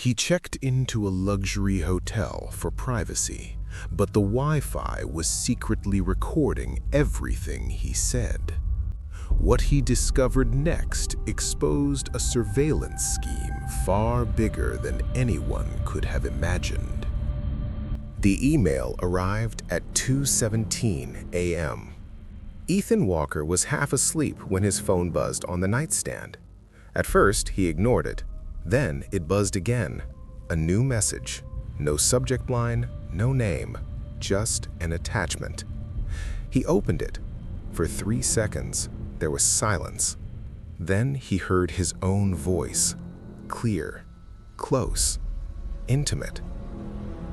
He checked into a luxury hotel for privacy, but the Wi-Fi was secretly recording everything he said. What he discovered next exposed a surveillance scheme far bigger than anyone could have imagined. The email arrived at 2:17 a.m. Ethan Walker was half asleep when his phone buzzed on the nightstand. At first, he ignored it. Then it buzzed again. A new message. No subject line, no name, just an attachment. He opened it. For 3 seconds, there was silence. Then he heard his own voice. Clear, close, intimate.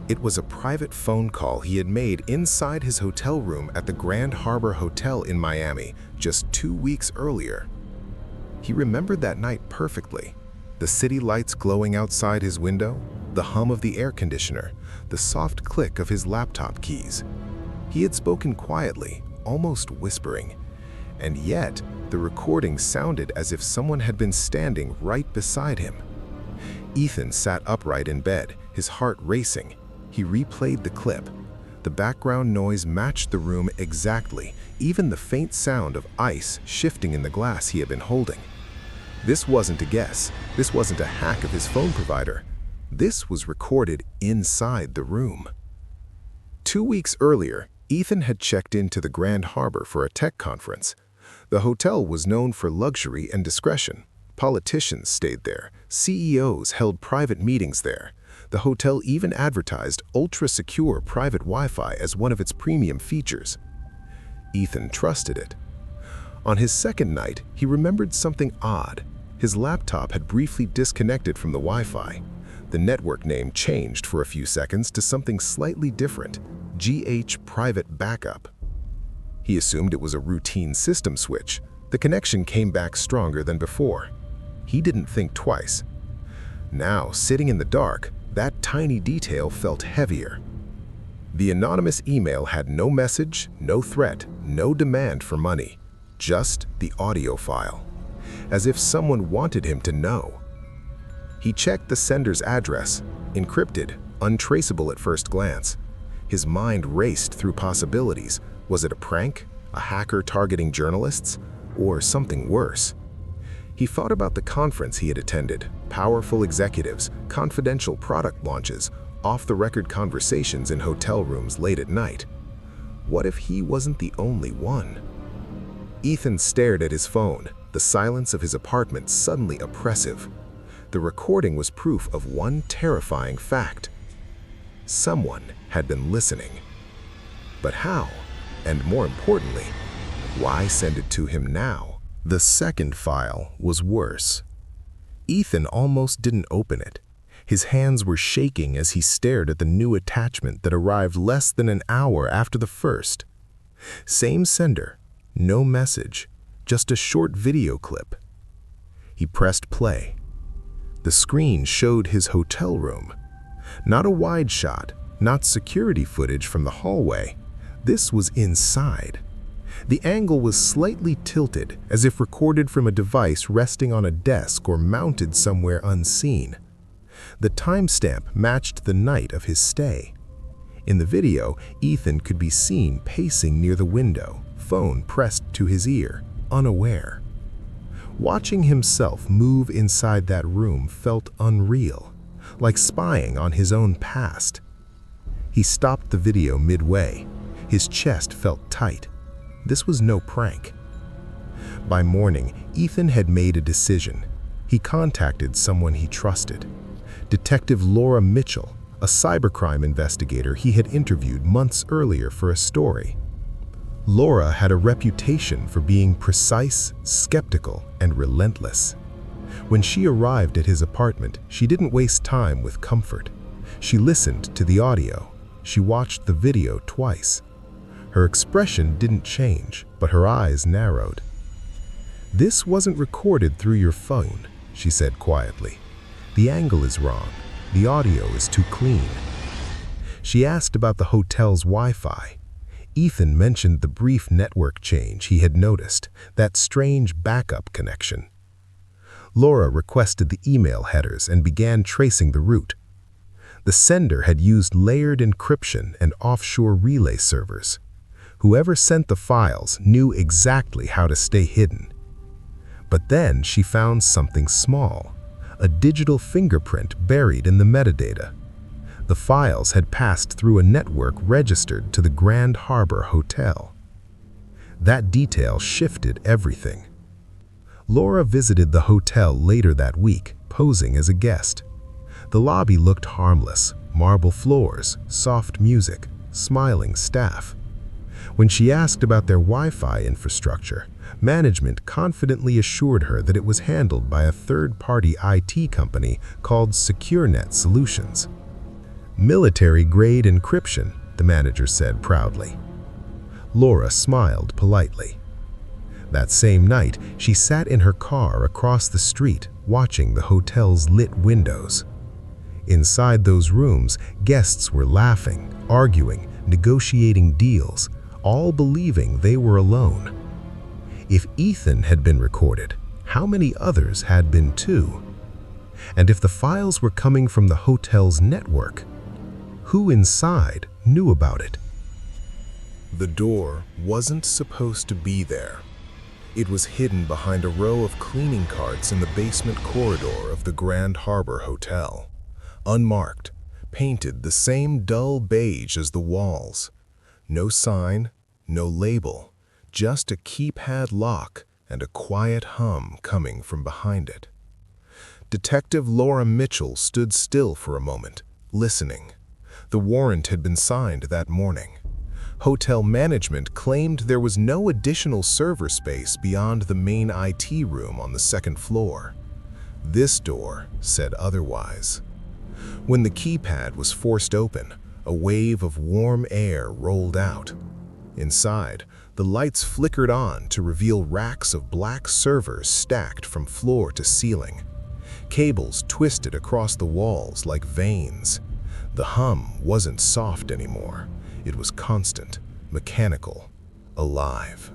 It was a private phone call he had made inside his hotel room at the Grand Harbor Hotel in Miami just 2 weeks earlier. He remembered that night perfectly. The city lights glowing outside his window, the hum of the air conditioner, the soft click of his laptop keys. He had spoken quietly, almost whispering, and yet the recording sounded as if someone had been standing right beside him. Ethan sat upright in bed, his heart racing. He replayed the clip. The background noise matched the room exactly, even the faint sound of ice shifting in the glass he had been holding. This wasn't a guess. This wasn't a hack of his phone provider. This was recorded inside the room. 2 weeks earlier, Ethan had checked into the Grand Harbor for a tech conference. The hotel was known for luxury and discretion. Politicians stayed there. CEOs held private meetings there. The hotel even advertised ultra-secure private Wi-Fi as one of its premium features. Ethan trusted it. On his second night, he remembered something odd. His laptop had briefly disconnected from the Wi-Fi. The network name changed for a few seconds to something slightly different, GH Private Backup. He assumed it was a routine system switch. The connection came back stronger than before. He didn't think twice. Now, sitting in the dark, that tiny detail felt heavier. The anonymous email had no message, no threat, no demand for money. Just the audio file, as if someone wanted him to know. He checked the sender's address, encrypted, untraceable at first glance. His mind raced through possibilities. Was it a prank, a hacker targeting journalists, or something worse? He thought about the conference he had attended, powerful executives, confidential product launches, off-the-record conversations in hotel rooms late at night. What if he wasn't the only one? Ethan stared at his phone, the silence of his apartment suddenly oppressive. The recording was proof of one terrifying fact. Someone had been listening. But how? And more importantly, why send it to him now? The second file was worse. Ethan almost didn't open it. His hands were shaking as he stared at the new attachment that arrived less than an hour after the first. Same sender. No message, just a short video clip. He pressed play. The screen showed his hotel room. Not a wide shot, not security footage from the hallway. This was inside. The angle was slightly tilted, as if recorded from a device resting on a desk or mounted somewhere unseen. The timestamp matched the night of his stay. In the video, Ethan could be seen pacing near the window, phone pressed to his ear, unaware. Watching himself move inside that room felt unreal, like spying on his own past. He stopped the video midway. His chest felt tight. This was no prank. By morning, Ethan had made a decision. He contacted someone he trusted. Detective Laura Mitchell, a cybercrime investigator he had interviewed months earlier for a story. Laura had a reputation for being precise, skeptical, and relentless. When she arrived at his apartment, she didn't waste time with comfort. She listened to the audio. She watched the video twice. Her expression didn't change, but her eyes narrowed. "This wasn't recorded through your phone," she said quietly. "The angle is wrong. The audio is too clean." She asked about the hotel's Wi-Fi. Ethan mentioned the brief network change he had noticed, that strange backup connection. Laura requested the email headers and began tracing the route. The sender had used layered encryption and offshore relay servers. Whoever sent the files knew exactly how to stay hidden. But then she found something small, a digital fingerprint buried in the metadata. The files had passed through a network registered to the Grand Harbor Hotel. That detail shifted everything. Laura visited the hotel later that week, posing as a guest. The lobby looked harmless: marble floors, soft music, smiling staff. When she asked about their Wi-Fi infrastructure, management confidently assured her that it was handled by a third-party IT company called SecureNet Solutions. "Military-grade encryption," the manager said proudly. Laura smiled politely. That same night, she sat in her car across the street, watching the hotel's lit windows. Inside those rooms, guests were laughing, arguing, negotiating deals, all believing they were alone. If Ethan had been recorded, how many others had been too? And if the files were coming from the hotel's network, who inside knew about it? The door wasn't supposed to be there. It was hidden behind a row of cleaning carts in the basement corridor of the Grand Harbor Hotel. Unmarked, painted the same dull beige as the walls. No sign, no label, just a keypad lock and a quiet hum coming from behind it. Detective Laura Mitchell stood still for a moment, listening. The warrant had been signed that morning. Hotel management claimed there was no additional server space beyond the main IT room on the second floor. This door said otherwise. When the keypad was forced open, a wave of warm air rolled out. Inside, the lights flickered on to reveal racks of black servers stacked from floor to ceiling. Cables twisted across the walls like veins. The hum wasn't soft anymore. It was constant, mechanical, alive.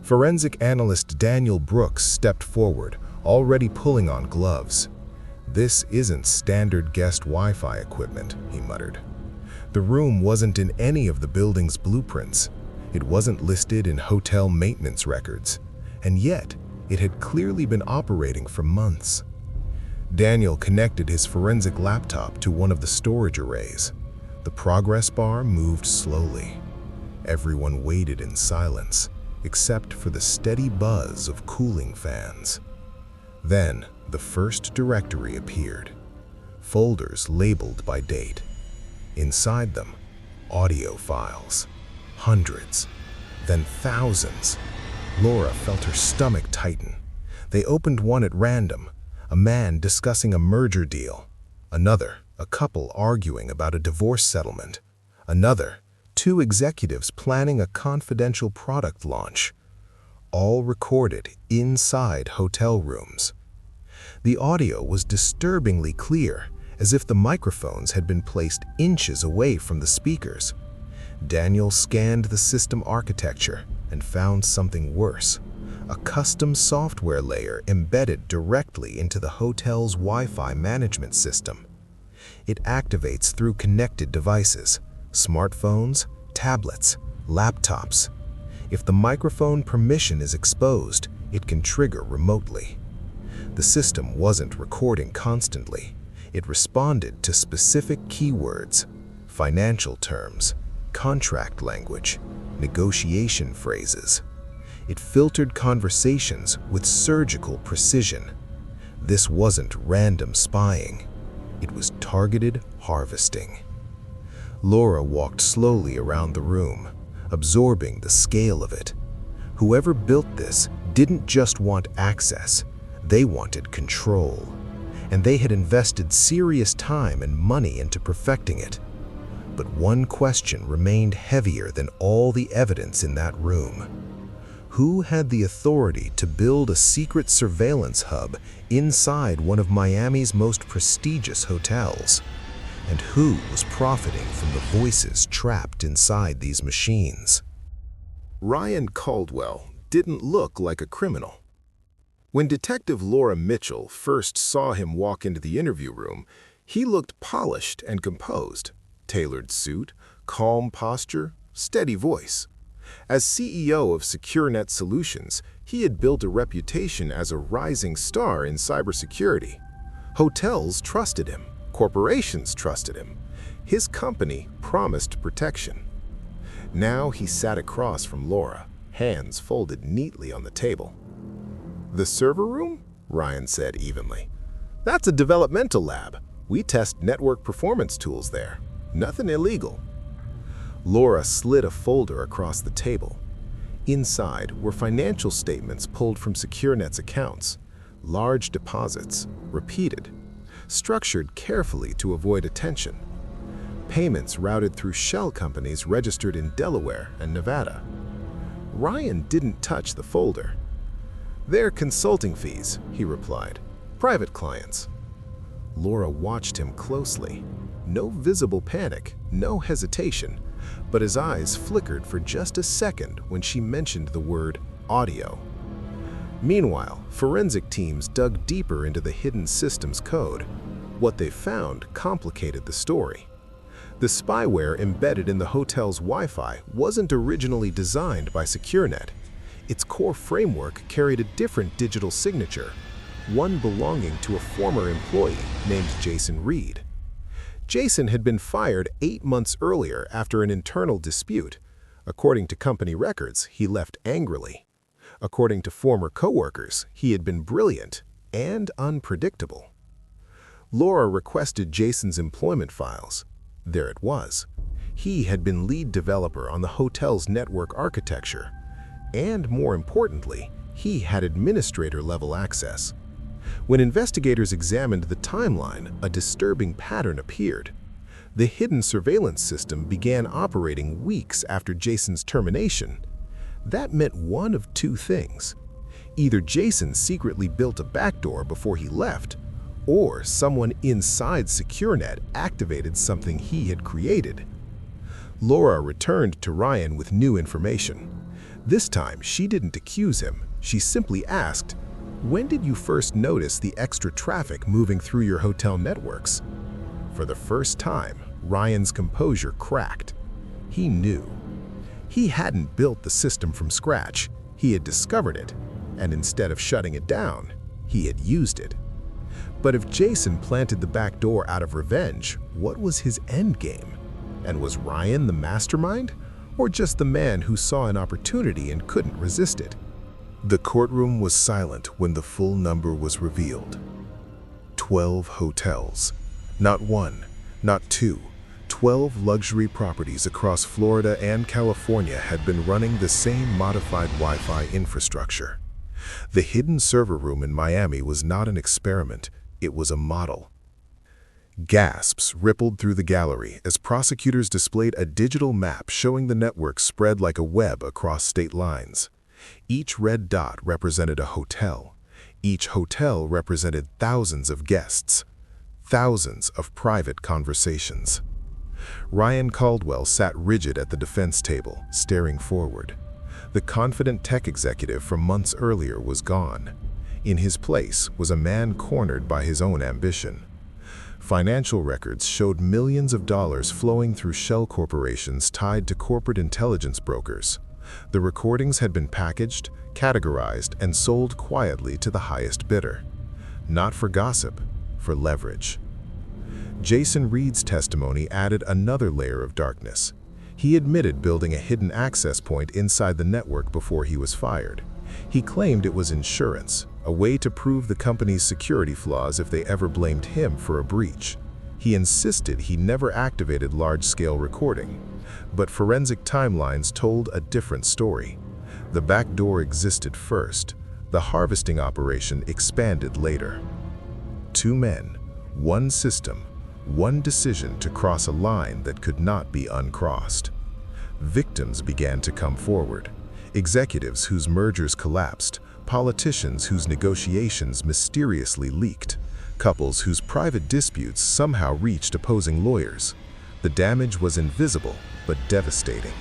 Forensic analyst Daniel Brooks stepped forward, already pulling on gloves. "This isn't standard guest Wi-Fi equipment," he muttered. The room wasn't in any of the building's blueprints. It wasn't listed in hotel maintenance records, and yet it had clearly been operating for months. Daniel connected his forensic laptop to one of the storage arrays. The progress bar moved slowly. Everyone waited in silence, except for the steady buzz of cooling fans. Then, the first directory appeared. Folders labeled by date. Inside them, audio files. Hundreds, then thousands. Laura felt her stomach tighten. They opened one at random, a man discussing a merger deal. Another, a couple arguing about a divorce settlement. Another, two executives planning a confidential product launch. All recorded inside hotel rooms. The audio was disturbingly clear, as if the microphones had been placed inches away from the speakers. Daniel scanned the system architecture and found something worse. A custom software layer embedded directly into the hotel's Wi-Fi management system. It activates through connected devices, smartphones, tablets, laptops. If the microphone permission is exposed, it can trigger remotely. The system wasn't recording constantly. It responded to specific keywords, financial terms, contract language, negotiation phrases. It filtered conversations with surgical precision. This wasn't random spying. It was targeted harvesting. Laura walked slowly around the room, absorbing the scale of it. Whoever built this didn't just want access, they wanted control. And they had invested serious time and money into perfecting it. But one question remained heavier than all the evidence in that room. Who had the authority to build a secret surveillance hub inside one of Miami's most prestigious hotels? And who was profiting from the voices trapped inside these machines? Ryan Caldwell didn't look like a criminal. When Detective Laura Mitchell first saw him walk into the interview room, he looked polished and composed. Tailored suit, calm posture, steady voice. As CEO of SecureNet Solutions, he had built a reputation as a rising star in cybersecurity. Hotels trusted him. Corporations trusted him. His company promised protection. Now he sat across from Laura, hands folded neatly on the table. "The server room?" Ryan said evenly. "That's a developmental lab. We test network performance tools there. Nothing illegal." Laura slid a folder across the table. Inside were financial statements pulled from SecureNet's accounts, large deposits, repeated, structured carefully to avoid attention. Payments routed through shell companies registered in Delaware and Nevada. Ryan didn't touch the folder. "They're consulting fees," he replied. "Private clients." Laura watched him closely. No visible panic, no hesitation, but his eyes flickered for just a second when she mentioned the word audio. Meanwhile, forensic teams dug deeper into the hidden system's code. What they found complicated the story. The spyware embedded in the hotel's Wi-Fi wasn't originally designed by SecureNet. Its core framework carried a different digital signature, one belonging to a former employee named Jason Reed. Jason had been fired 8 months earlier after an internal dispute. According to company records, he left angrily. According to former coworkers, he had been brilliant and unpredictable. Laura requested Jason's employment files. There it was. He had been lead developer on the hotel's network architecture. And more importantly, he had administrator-level access. When investigators examined the timeline, a disturbing pattern appeared. The hidden surveillance system began operating weeks after Jason's termination. That meant one of two things. Either Jason secretly built a backdoor before he left, or someone inside SecureNet activated something he had created. Laura returned to Ryan with new information. This time, she didn't accuse him. She simply asked, "When did you first notice the extra traffic moving through your hotel networks?" For the first time, Ryan's composure cracked. He knew. He hadn't built the system from scratch. He had discovered it, and instead of shutting it down, he had used it. But if Jason planted the back door out of revenge, what was his end game? And was Ryan the mastermind, or just the man who saw an opportunity and couldn't resist it? The courtroom was silent when the full number was revealed. 12 hotels. Not one, not two. 12 luxury properties across Florida and California had been running the same modified Wi-Fi infrastructure. The hidden server room in Miami was not an experiment, it was a model. Gasps rippled through the gallery as prosecutors displayed a digital map showing the network spread like a web across state lines. Each red dot represented a hotel. Each hotel represented thousands of guests, thousands of private conversations. Ryan Caldwell sat rigid at the defense table, staring forward. The confident tech executive from months earlier was gone. In his place was a man cornered by his own ambition. Financial records showed millions of dollars flowing through shell corporations tied to corporate intelligence brokers. The recordings had been packaged, categorized, and sold quietly to the highest bidder. Not for gossip, for leverage. Jason Reed's testimony added another layer of darkness. He admitted building a hidden access point inside the network before he was fired. He claimed it was insurance, a way to prove the company's security flaws if they ever blamed him for a breach. He insisted he never activated large-scale recording. But forensic timelines told a different story. The back door existed first. The harvesting operation expanded later. 2 men, 1 system, 1 decision to cross a line that could not be uncrossed. Victims began to come forward. Executives whose mergers collapsed, politicians whose negotiations mysteriously leaked, couples whose private disputes somehow reached opposing lawyers. The damage was invisible, but devastating.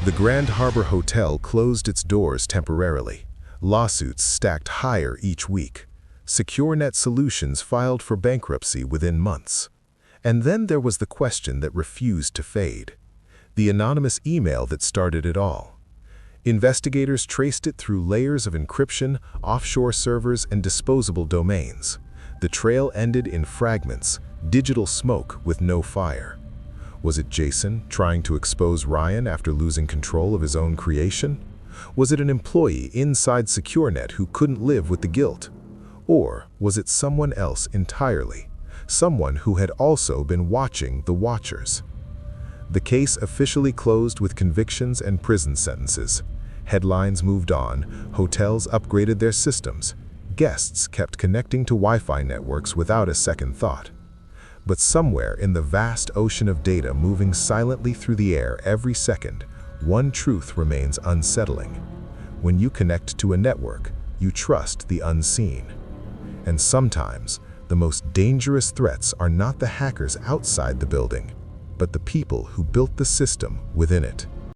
The Grand Harbor Hotel closed its doors temporarily. Lawsuits stacked higher each week. SecureNet Solutions filed for bankruptcy within months. And then there was the question that refused to fade. The anonymous email that started it all. Investigators traced it through layers of encryption, offshore servers, and disposable domains. The trail ended in fragments, digital smoke with no fire. Was it Jason trying to expose Ryan after losing control of his own creation? Was it an employee inside SecureNet who couldn't live with the guilt? Or was it someone else entirely? Someone who had also been watching the watchers? The case officially closed with convictions and prison sentences. Headlines moved on, hotels upgraded their systems, guests kept connecting to Wi-Fi networks without a second thought. But somewhere in the vast ocean of data moving silently through the air every second, one truth remains unsettling. When you connect to a network, you trust the unseen. And sometimes, the most dangerous threats are not the hackers outside the building, but the people who built the system within it.